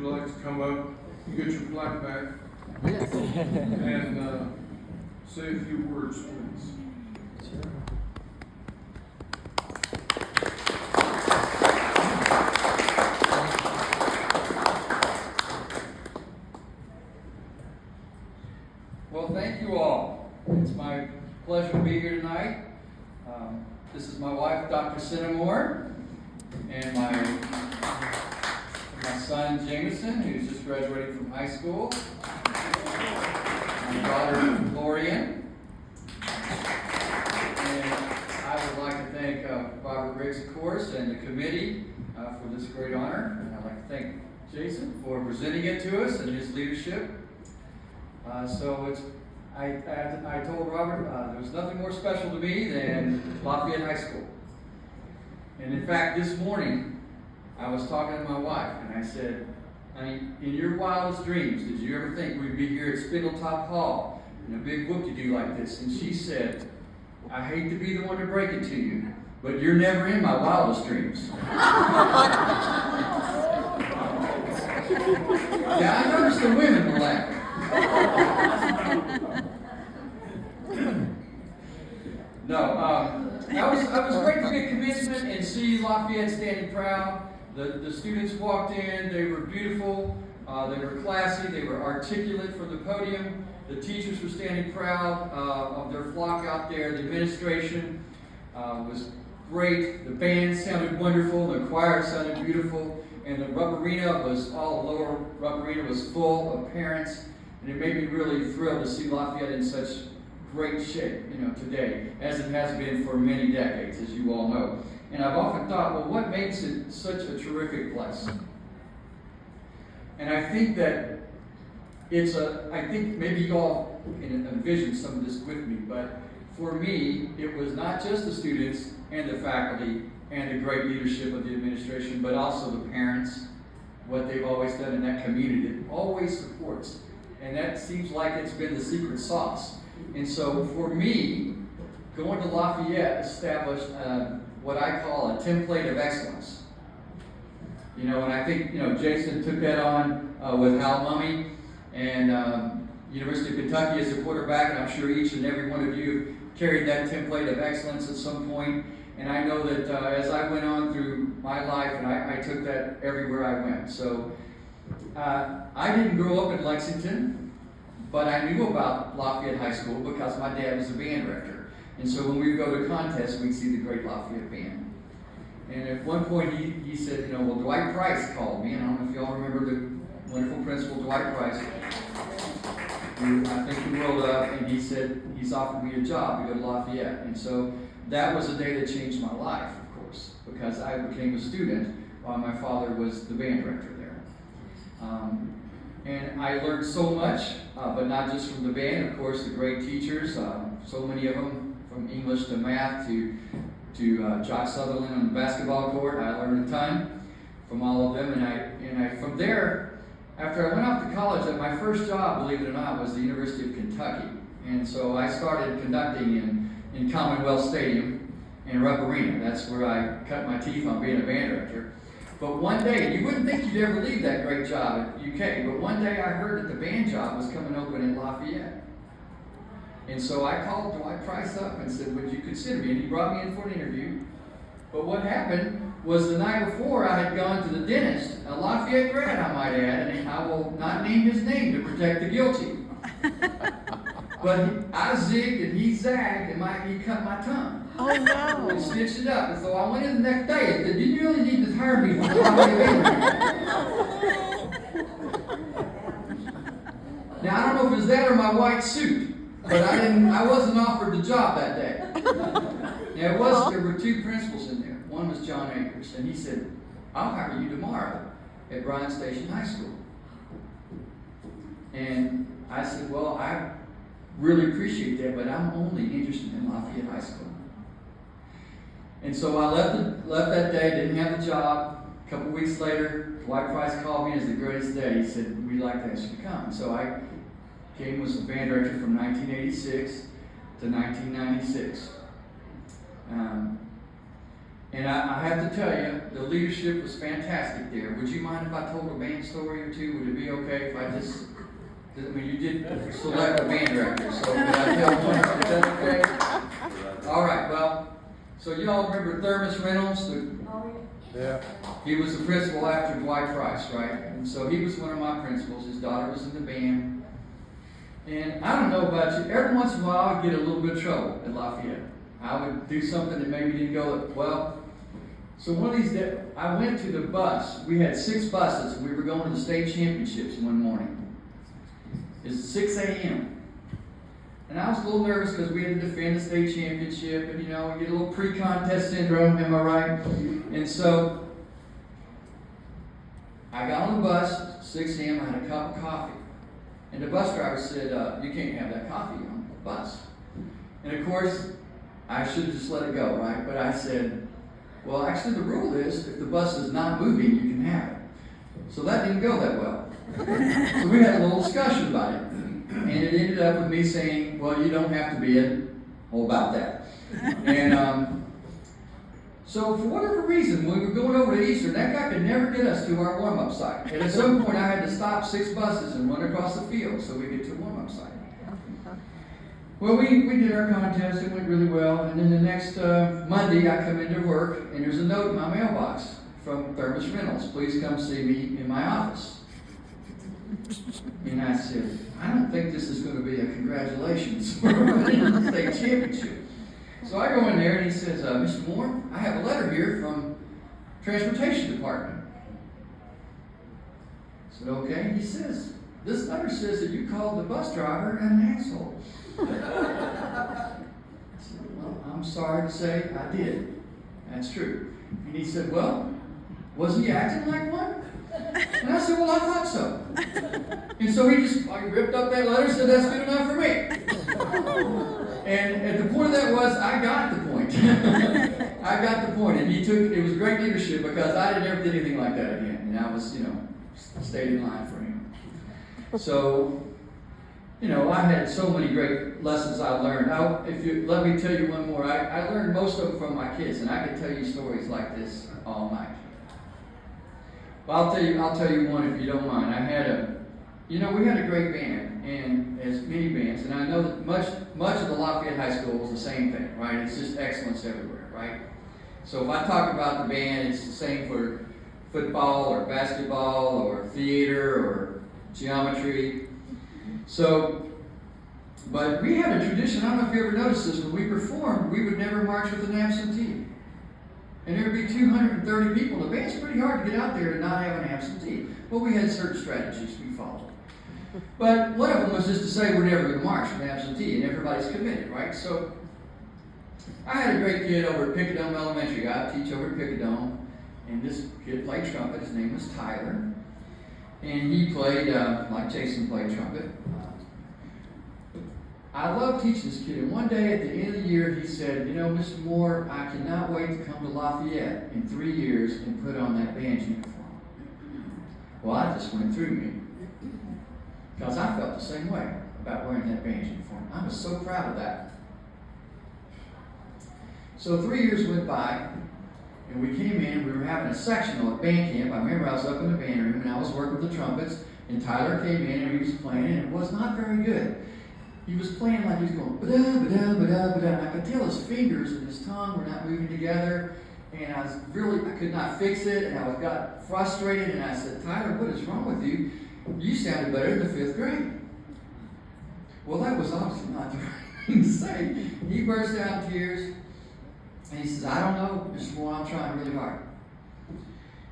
you like to come up, you get your plaque back, Yes. and say a few words, please. Sure. Well, thank you all. It's my pleasure to be here tonight. This is my wife, Dr. Cinnamore, and my son, Jameson, who's just graduating from high school. My daughter, Lorian. And I would like to thank Robert Riggs, of course, and the committee for this great honor. And I'd like to thank Jason for presenting it to us and his leadership. I told Robert there was nothing more special to me than Lafayette High School. And in fact, this morning, I was talking to my wife, and I said, honey, in your wildest dreams, did you ever think we'd be here at Spindletop Hall in a big whoop-de-doo like this? And she said, I hate to be the one to break it to you, but you're never in my wildest dreams. Yeah, I noticed the women were laughing. No, that was great to get commencement and see Lafayette standing proud. The students walked in, they were beautiful, they were classy, they were articulate from the podium. The teachers were standing proud of their flock out there. The administration was great. The band sounded wonderful, the choir sounded beautiful, and the rubber arena all the lower rubber arena was full of parents. And it made me really thrilled to see Lafayette in such great shape, today, as it has been for many decades, as you all know. And I've often thought, well, what makes it such a terrific place? And I think that I think maybe you all can envision some of this with me, but for me, it was not just the students and the faculty and the great leadership of the administration, but also the parents, what they've always done in that community. It always supports. And that seems like it's been the secret sauce. And so for me, going to Lafayette established what I call a template of excellence. And I think, Jason took that on with Hal Mummy and University of Kentucky as a quarterback, and I'm sure each and every one of you carried that template of excellence at some point. And I know that as I went on through my life, and I took that everywhere I went. So I didn't grow up in Lexington, but I knew about Lafayette High School because my dad was a band director. And so when we would go to contests, we'd see the great Lafayette band. And at one point he said, well, Dwight Price called me, and I don't know if you all remember the wonderful principal Dwight Price, who I think the world of, and he said he's offered me a job to go to Lafayette. And so that was a day that changed my life, of course, because I became a student while my father was the band director there. And I learned so much, but not just from the band, of course, the great teachers, so many of them, from English to math to Josh Sutherland on the basketball court. I learned a ton from all of them, and I from there, after I went off to college, my first job, believe it or not, was the University of Kentucky. And so I started conducting in Commonwealth Stadium and Rupp Arena. That's where I cut my teeth on being a band director. But one day, you wouldn't think you'd ever leave that great job at UK, but one day I heard that the band job was coming open in Lafayette. And so I called Dwight Price up and said, would you consider me? And he brought me in for an interview. But what happened was the night before I had gone to the dentist, a Lafayette grad I might add, and I will not name his name to protect the guilty. But I zigged and he zagged and he cut my tongue. Oh no! And stitched it up. And so I went in the next day and said, "Did you really need to hire me for the Lafayette Now I don't know if it was that or my white suit, but I wasn't offered the job that day. Now there were two principals in there. One was John Akers, and he said, "I'll hire you tomorrow at Bryan Station High School." And I said, "Well, I really appreciate that, but I'm only interested in Lafayette High School." And so I left that day, didn't have the job. A couple weeks later, Dwight Price called me, and it was the greatest day. He said, "We'd like to ask you to come." So I came, was a band director from 1986 to 1996. And I have to tell you, the leadership was fantastic there. Would you mind if I told a band story or two? Would it be okay if I just, I mean, you did select a band director, so could I tell one? Is that okay? All right, well, so you all remember Thermos Reynolds? Yeah. He was the principal after Dwight Price, right? And so he was one of my principals. His daughter was in the band. And I don't know about you, every once in a while I'd get a little bit of trouble at Lafayette. I would do something that maybe didn't go well. So one of these days, I went to the bus. We had 6 buses, and we were going to the state championships one morning. It's 6 a.m. And I was a little nervous because we had to defend the state championship, and you know, we get a little pre-contest syndrome, am I right? And so I got on the bus, 6 a.m., I had a cup of coffee. And the bus driver said, you can't have that coffee on the bus. And of course, I should have just let it go, right? But I said, well, actually the rule is, if the bus is not moving, you can have it. So that didn't go that well. So we had a little discussion about it. And it ended up with me saying, well, you don't have to be all about that. And so for whatever reason, when we were going over to Eastern, that guy could never get us to our warm-up site. And at some point, I had to stop 6 buses and run across the field so we get to a warm-up site. Well, we did our contest. It went really well. And then the next Monday, I come into work, and there's a note in my mailbox from Thermos Reynolds. Please come see me in my office. And I said, I don't think this is going to be a congratulations for the state championship. So I go in there, and he says, Mr. Moore, I have a letter here from Transportation Department. I said, okay. He says, this letter says that you called the bus driver an asshole. I said, well, I'm sorry to say I did. That's true. And he said, well, was he acting like one? And I said, well, I thought so. And so he just ripped up that letter and said, that's good enough for me. And at the point of that was, I got the point. I got the point. And it was great leadership because I never did anything like that again. And I was, stayed in line for him. So, I had so many great lessons I learned. If you let me tell you one more, I learned most of them from my kids, and I could tell you stories like this all night. Well, I'll tell you one if you don't mind. We had a great band, and as many bands, and I know that much of the Lafayette High School was the same thing, right? It's just excellence everywhere, right? So if I talk about the band, it's the same for football or basketball or theater or geometry. So, but we had a tradition, I don't know if you ever noticed this, when we performed, we would never march with an absentee. And there would be 230 people in the band. It's pretty hard to get out there and not have an absentee. Well, we had certain strategies we followed. But one of them was just to say we're never going to march with an absentee, and everybody's committed, right? So, I had a great kid over at Picadome Elementary. I teach over at Picadome, and this kid played trumpet. His name was Tyler. And he played, like Jason played trumpet. I love teaching this kid. And one day at the end of the year, he said, Mr. Moore, I cannot wait to come to Lafayette in 3 years and put on that band uniform. Well, that just went through me. Because I felt the same way about wearing that band uniform. I was so proud of that. So 3 years went by. And we came in, we were having a sectional at band camp. I remember I was up in the band room and I was working with the trumpets, and Tyler came in and he was playing, and it was not very good. He was playing like he was going ba-da, ba-da, ba-da, ba-da, and I could tell his fingers and his tongue were not moving together, and I could not fix it, and I got frustrated, and I said, Tyler, what is wrong with you? You sounded better in the 5th grade. Well, that was obviously not the right thing to say. He burst out in tears. And he says, I don't know, Mr. Moore, I'm trying really hard.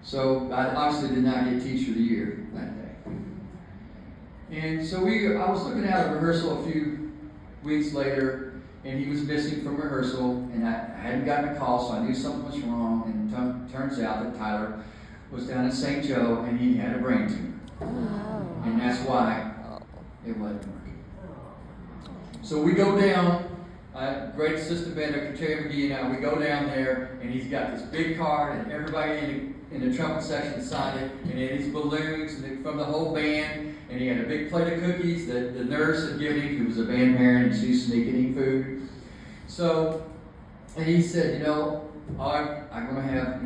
So I obviously did not get Teacher of the Year that day. And so I was looking at a rehearsal a few weeks later, and he was missing from rehearsal, and I hadn't gotten a call, so I knew something was wrong. And turns out that Tyler was down in St. Joe, and he had a brain tumor. And that's why it wasn't working. So we go down. Great assistant band director Terry McGee and I, we go down there, and he's got this big card, and everybody in the trumpet section signed it, and he had these balloons from the whole band, and he had a big plate of cookies that the nurse had given him, who was a band parent, and she was sneaking him food. So, and he said, I'm going to have,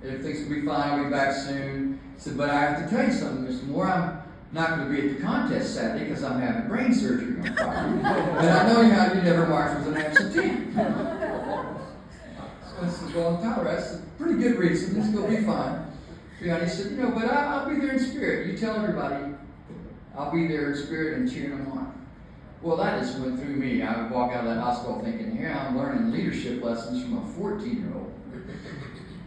everything's going to be fine, I'll be back soon. He said, but I have to tell you something, Mr. Moore, I'm not going to be at the contest Saturday because I'm having brain surgery on Friday. And I know you never march with an absentee. So I said, well, Tyler, that's a pretty good reason, it's going to be fine. And he said, but I'll be there in spirit. You tell everybody I'll be there in spirit and cheering them on. Well, that just went through me. I would walk out of that hospital thinking, here I'm learning leadership lessons from a 14-year-old.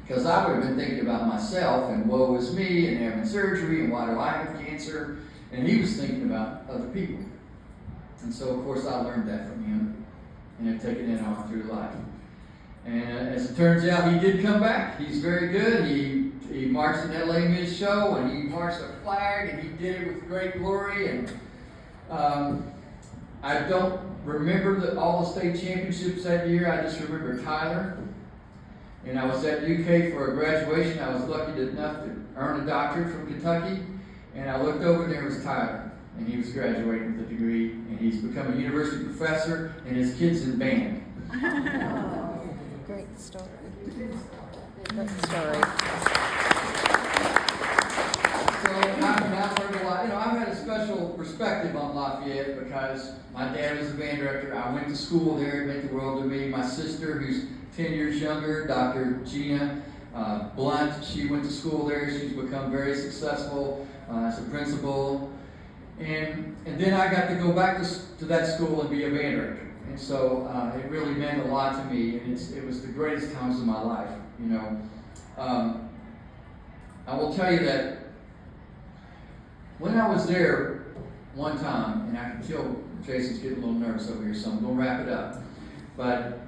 Because I would have been thinking about myself and woe is me and having surgery and why do I have cancer? And he was thinking about other people. And so, of course, I learned that from him and have taken it on through life. And as it turns out, he did come back. He's very good. He marched in that Les Mis show and he marched a flag and he did it with great glory. And I don't remember all the state championships that year. I just remember Tyler. And I was at UK for a graduation. I was lucky enough to earn a doctorate from Kentucky. And I looked over and there was Tyler. And he was graduating with a degree. And he's become a university professor. And his kid's in band. Great story. Great story. So I've learned a lot. I've had a special perspective on Lafayette because my dad was a band director. I went to school there. It meant the world to me. My sister, who's 10 years younger, Dr. Gina Blunt, she went to school there. She's become very successful as a principal. And then I got to go back to that school and be a band director. And so it really meant a lot to me. And it was the greatest times of my life, I will tell you that when I was there one time, and I can tell Jason's getting a little nervous over here, so I'm going to wrap it up. But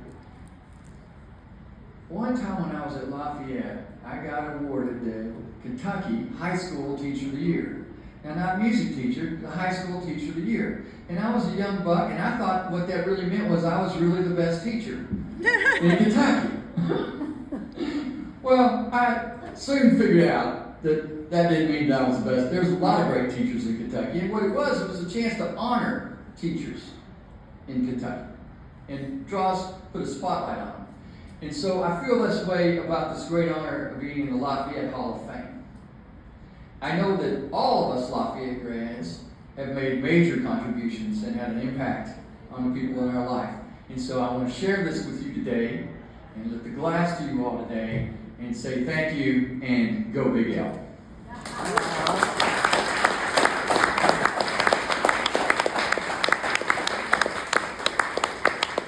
one time when I was at Lafayette, I got awarded the Kentucky High School Teacher of the Year. Now, not music teacher, the High School Teacher of the Year. And I was a young buck, and I thought what that really meant was I was really the best teacher in Kentucky. Well, I soon figured out that didn't mean that I was the best. There's a lot of great teachers in Kentucky. And what it was a chance to honor teachers in Kentucky and put a spotlight on them. And so I feel this way about this great honor of being in the Lafayette Hall of Fame. I know that all of us Lafayette grads have made major contributions and had an impact on the people in our life. And so I want to share this with you today and lift the glass to you all today and say thank you and go Big L.